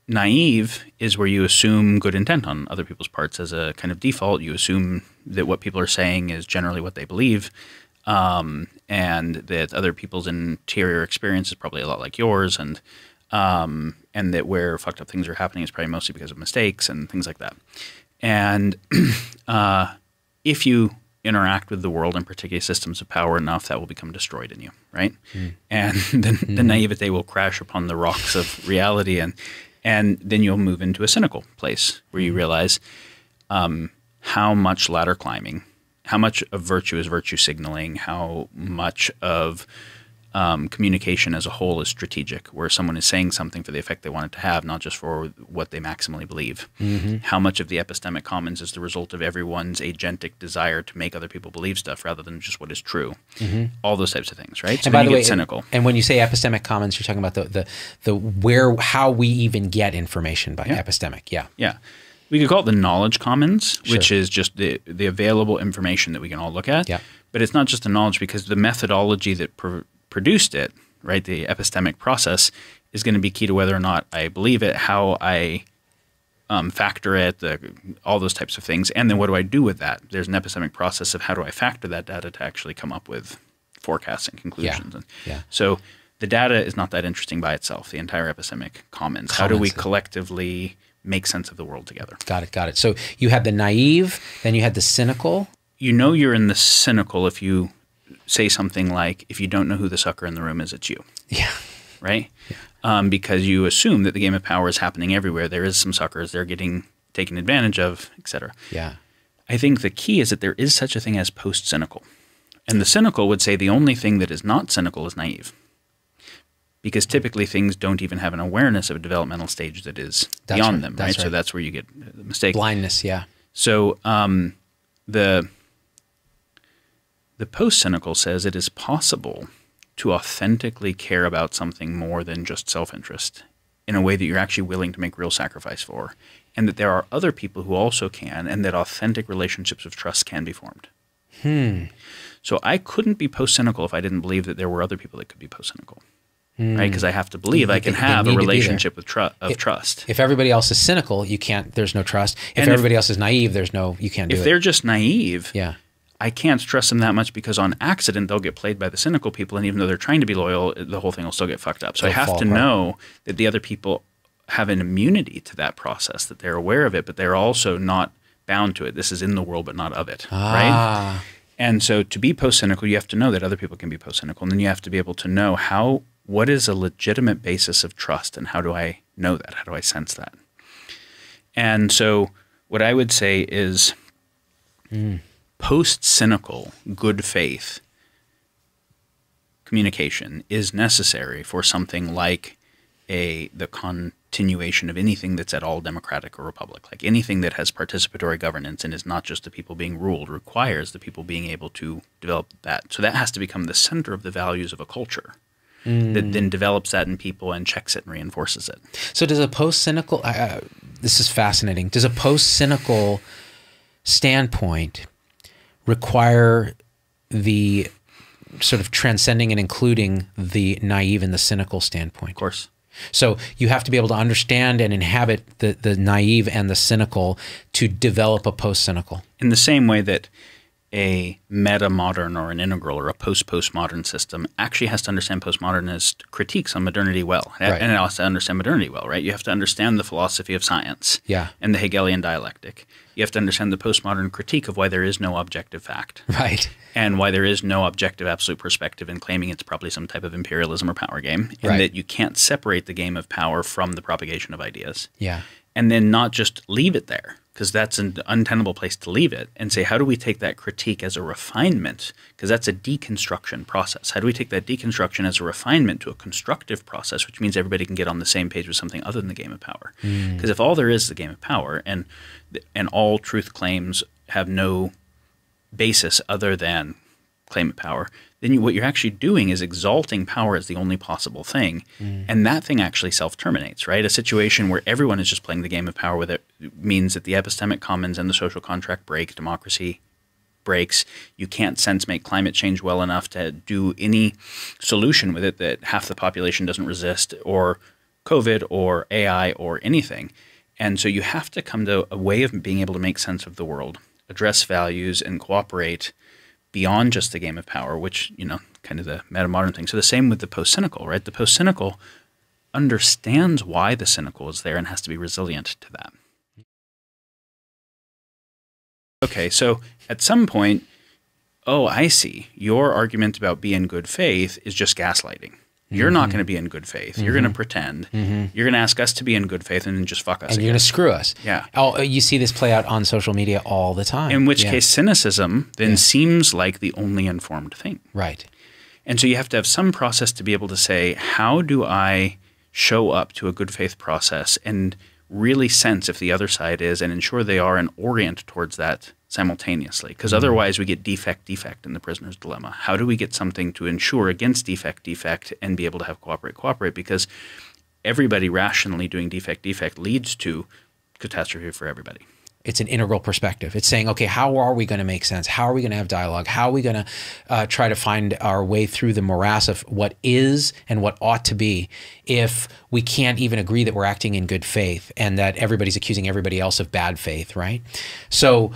naive is where you assume good intent on other people's parts as a kind of default. You assume that what people are saying is generally what they believe, and that other people's interior experience is probably a lot like yours, and that where fucked up things are happening is probably mostly because of mistakes and things like that. And if you interact with the world, and particularly systems of power enough, that will become destroyed in you, right? And then the naivete will crash upon the rocks of reality, and then you'll move into a cynical place where you realize how much ladder climbing, how much of virtue is virtue signaling, how much of communication as a whole is strategic, where someone is saying something for the effect they want it to have, not just for what they maximally believe. How much of the epistemic commons is the result of everyone's agentic desire to make other people believe stuff rather than just what is true. All those types of things, right? So and by the way, cynical. And when you say epistemic commons, you're talking about how we even get information by epistemic. Yeah. We could call it the knowledge commons, which is just the available information that we can all look at. But it's not just the knowledge, because the methodology that produced it, right, the epistemic process, is going to be key to whether or not I believe it, how I factor it, all those types of things. And then what do I do with that? There's an epistemic process of how do I factor that data to actually come up with forecasts and conclusions. So the data is not that interesting by itself, the entire epistemic commons. How do we collectively make sense of the world together? Got it. So you had the naive, then you had the cynical. You know you're in the cynical if you say something like, if you don't know who the sucker in the room is, it's you. Right? Because you assume that the game of power is happening everywhere. There is some suckers, they're getting taken advantage of, etc. I think the key is that there is such a thing as post-cynical. And the cynical would say the only thing that is not cynical is naive. Because typically things don't even have an awareness of a developmental stage that is beyond them, right? So that's where you get the mistake. Blindness, So the post-cynical says it is possible to authentically care about something more than just self-interest in a way that you're actually willing to make real sacrifice for, and that there are other people who also can, and that authentic relationships of trust can be formed. So I couldn't be post-cynical if I didn't believe that there were other people that could be post-cynical, right? Because I have to believe I can have a relationship of trust. If everybody else is cynical, you can't. There's no trust. If everybody else is naive, you can't do it. If they're just naive, I can't trust them that much, because on accident they'll get played by the cynical people, and even though they're trying to be loyal, the whole thing will still get fucked up. So I have to know that the other people have an immunity to that process, that they're aware of it, but they're also not bound to it. This is in the world, but not of it, right? And so to be post-cynical, you have to know that other people can be post-cynical, and then you have to be able to know what is a legitimate basis of trust, and how do I know that? How do I sense that? And so what I would say is post-cynical, good faith communication is necessary for something like the continuation of anything that's at all democratic or republic. Like anything that has participatory governance and is not just the people being ruled requires the people being able to develop that. So that has to become the center of the values of a culture that then develops that in people and checks it and reinforces it. So does a post-cynical, this is fascinating, does a post-cynical standpoint require the sort of transcending and including the naive and the cynical standpoint? Of course. So you have to be able to understand and inhabit the naive and the cynical to develop a post-cynical. In the same way that a meta-modern or an integral or a post-postmodern system actually has to understand postmodernist critiques on modernity well. And it has to understand modernity well, right? You have to understand the philosophy of science and the Hegelian dialectic. You have to understand the postmodern critique of why there is no objective fact. And why there is no objective absolute perspective in claiming it's probably some type of imperialism or power game. And that you can't separate the game of power from the propagation of ideas. And then not just leave it there, because that's an untenable place to leave it, and say, how do we take that critique as a refinement? Because that's a deconstruction process. How do we take that deconstruction as a refinement to a constructive process, which means everybody can get on the same page with something other than the game of power? Because if all there is the game of power, and all truth claims have no basis other than claim of power, then what you're actually doing is exalting power as the only possible thing. And that thing actually self-terminates, right? A situation where everyone is just playing the game of power with it means that the epistemic commons and the social contract break, democracy breaks. You can't make climate change well enough to do any solution with it that half the population doesn't resist, or COVID or AI or anything. And so you have to come to a way of being able to make sense of the world, address values, and cooperate beyond just the game of power, which, kind of the meta-modern thing. So the same with the post-cynical, right? The post-cynical understands why the cynical is there and has to be resilient to that. Okay, so at some point, oh, I see. Your argument about be in good faith is just gaslighting. You're not going to be in good faith. You're going to pretend. You're going to ask us to be in good faith and then just fuck us. And you're going to screw us. Yeah. Oh, you see this play out on social media all the time. In which case, cynicism then seems like the only informed thing. Right. And so you have to have some process to be able to say, how do I show up to a good faith process and really sense if the other side is and ensure they are and orient towards that simultaneously, because otherwise we get defect in the prisoner's dilemma. How do we get something to ensure against defect and be able to have cooperate? Because everybody rationally doing defect leads to catastrophe for everybody. It's an integral perspective. It's saying, okay, how are we going to make sense? How are we going to have dialogue? How are we going to try to find our way through the morass of what is and what ought to be if we can't even agree that we're acting in good faith and that everybody's accusing everybody else of bad faith, right? So